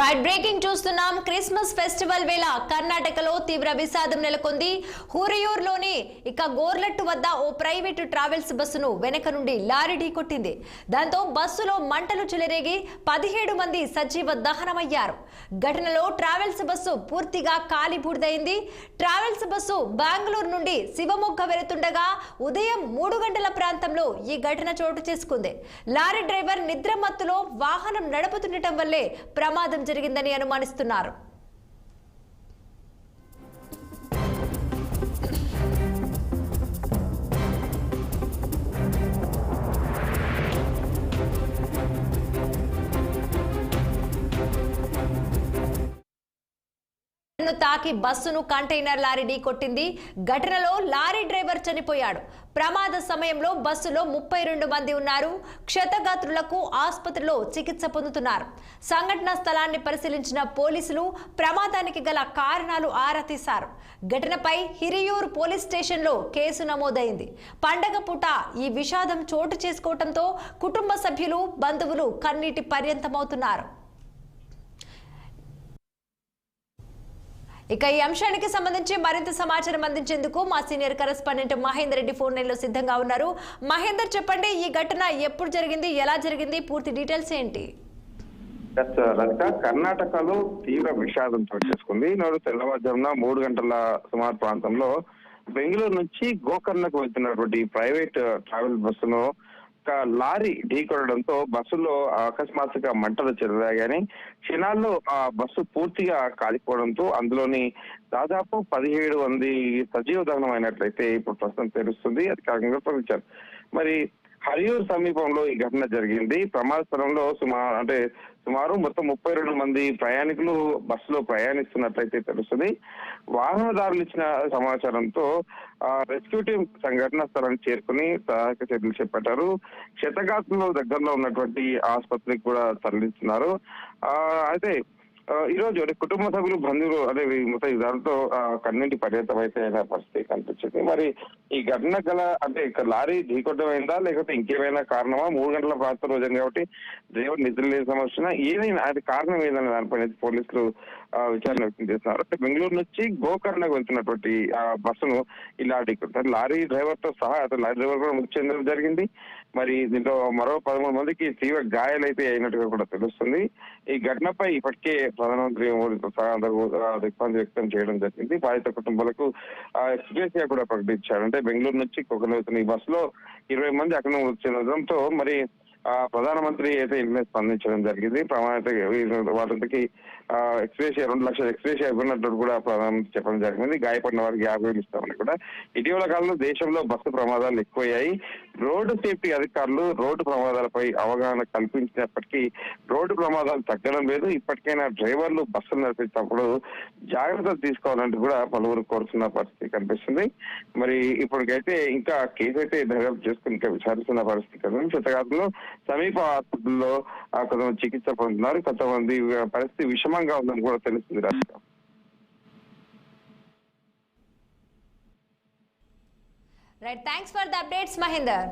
Right breaking చూస్తున్నాం. Christmas festival వేళ కర్ణాటకలో తీవ్ర విషాదం నెలకొంది. హురియూర్లోని గోర్లట్టు వద్ద ఓ ప్రైవేటు ట్రావెల్స్ బస్సును వెనక నుండి లారీ ఢీకొట్టింది. దాంతో బస్సులో మంటలు చెలరేగి 17 మంది సజీవ దహనమయ్యారు. ఘటనలో ట్రావెల్స్ బస్సు పూర్తిగా కాలిబూడిదైంది. ట్రావెల్స్ బస్సు బెంగళూరు నుండి శివమొగ్గ వెళుతుండగా ఉదయం 3 గంటల ప్రాంతంలో ఈ ఘటన చోటు చేసుకుంది. లారీ డ్రైవర్ నిద్రమత్తులో వాహనం నడుపుతుండటం వల్లే ప్రమాదం జరిగిందని అనుమానిస్తున్నారు. తాకి బస్సును కంటైనర్ లారీ ఢీకొట్టింది. ఘటనలో లారీ డ్రైవర్ చనిపోయాడు. ప్రమాద సమయంలో బస్సులో 32 మంది ఉన్నారు. క్షతగాత్రులకు ఆసుపత్రిలో చికిత్స పొందుతున్నారు. సంఘటనా స్థలాన్ని పరిశీలించిన పోలీసులు ప్రమాదానికి గల కారణాలు ఆరా తీశారు. ఘటనపై హిరియూర్ పోలీస్ స్టేషన్లో కేసు నమోదైంది. పండగ పూట ఈ విషాదం చోటు చేసుకోవడంతో కుటుంబ సభ్యులు, బంధువులు కన్నీటి పర్యంతమవుతున్నారు. ఈ అంశానికి సంబంధించి మరింత సమాచారం అందించేందుకు మా senior correspondent Mahender Reddy phone line లో సిద్ధంగా ఉన్నారు. మహేందర్, చెప్పండి, ఈ ఘటన ఎప్పుడు జరిగింది, ఎలా జరిగింది, పూర్తి డీటెయిల్స్ ఏంటి? కర్ణాటకలో తీవ్ర విషాదం చోటు చేసుకుంది. నాడు తెల్లవారుజామున 3 గంటల సుమారు ప్రాంతంలో బెంగళూరు నుంచి గోకర్ణకు వెళ్తున్నటువంటి ప్రైవేట్ ట్రావెల్ బస్సును లారీ ఢీకొనడంతో బస్సులో అకస్మాత్తుగా మంటలు చెలరేగాని క్షణాల్లో ఆ బస్సు పూర్తిగా కాలిపోవడంతో అందులోని దాదాపు 17 మంది సజీవ దహనం అయినట్లయితే ఇప్పుడు ప్రస్తుతం తెలుస్తుంది. అధికారికంగా ప్రకటించారు. మరి హరియూర్ సమీపంలో ఈ ఘటన జరిగింది. ప్రమాద స్థలంలో సుమారు మొత్తం 32 మంది ప్రయాణికులు బస్సులో ప్రయాణిస్తున్నట్లయితే తెలుస్తుంది. వాహనదారులు ఇచ్చిన సమాచారంతో రెస్క్యూ టీం సంఘటనా స్థలానికి చేరుకుని సహాయక చర్యలు చేపట్టారు. క్షతగాత్రులు దగ్గరలో ఉన్నటువంటి ఆసుపత్రికి కూడా తరలిస్తున్నారు. అయితే ఈ రోజు కుటుంబ సభ్యులు, బంధువులు మొత్తం దాంతో కన్నీటి పర్యంతం అయితే అయిన పరిస్థితి కనిపించింది. మరి ఈ ఘటన గల లారీ ఢీకొట్టమైందా లేకపోతే ఇంకేమైనా కారణమా? 3 గంటల ప్రాంతం రోజు కాబట్టి డ్రైవర్ నిద్ర లేని సమస్య ఏదైనా అది కారణం ఏదైనా దానిపైన పోలీసులు విచారణ వ్యక్తం చేస్తున్నారు. బెంగళూరు నుంచి గోకర్ణకు వెళ్తున్నటువంటి బస్సును ఇలా ఢీకొట్టారు. లారీ డ్రైవర్ తో సహా లారీ డ్రైవర్ కూడా మృతి చెందడం జరిగింది. మరి దీంట్లో మరో 13 మందికి తీవ్ర గాయాలైతే అయినట్టుగా కూడా తెలుస్తుంది. ఈ ఘటనపై ఇప్పటికే ప్రధానమంత్రి మోదీతో సహా దిగ్భ్రాంతి వ్యక్తం చేయడం జరిగింది. బాధిత కుటుంబాలకు ఎక్స్గ్రేషియా కూడా ప్రకటించారు. బెంగళూరు నుంచి కొకర్ణ వెళ్తున్న ఈ బస్సులో 20 మంది అక్కడ మృతి చెందడంతో మరి ప్రధానమంత్రి అయితే ఇంటి స్పందించడం జరిగింది. వాళ్ళకి ఎక్స్గ్రేషియా 2 లక్షల ఎక్స్గ్రేషియా ఇవ్వనట్టు కూడా ప్రధానమంత్రి చెప్పడం జరిగింది. గాయపడిన వారికి 50,000 ఇస్తామని కూడా. ఇటీవల కాలంలో దేశంలో బస్సు ప్రమాదాలు ఎక్కువయ్యాయి. రోడ్డు సేఫ్టీ అధికారులు రోడ్డు ప్రమాదాలపై అవగాహన కల్పించినప్పటికీ రోడ్డు ప్రమాదాలు తగ్గడం లేదు. ఇప్పటికైనా డ్రైవర్లు బస్సులు నడిపించినప్పుడు జాగ్రత్తలు తీసుకోవాలంటూ కూడా పలువురు కోరుతున్న పరిస్థితి కనిపిస్తుంది. మరి ఇప్పటికైతే ఇంకా కేసు అయితే దర్యాప్తు చేసుకుని ఇంకా విచారిస్తున్న పరిస్థితి కదా. క్షతగాత్రులు సమీప ఆసుపత్రుల్లో కొంతమంది చికిత్స పొందుతున్నారు. కొంతమంది పరిస్థితి విషమంగా ఉందని కూడా తెలుస్తుంది. Right, thanks for the updates Mahender.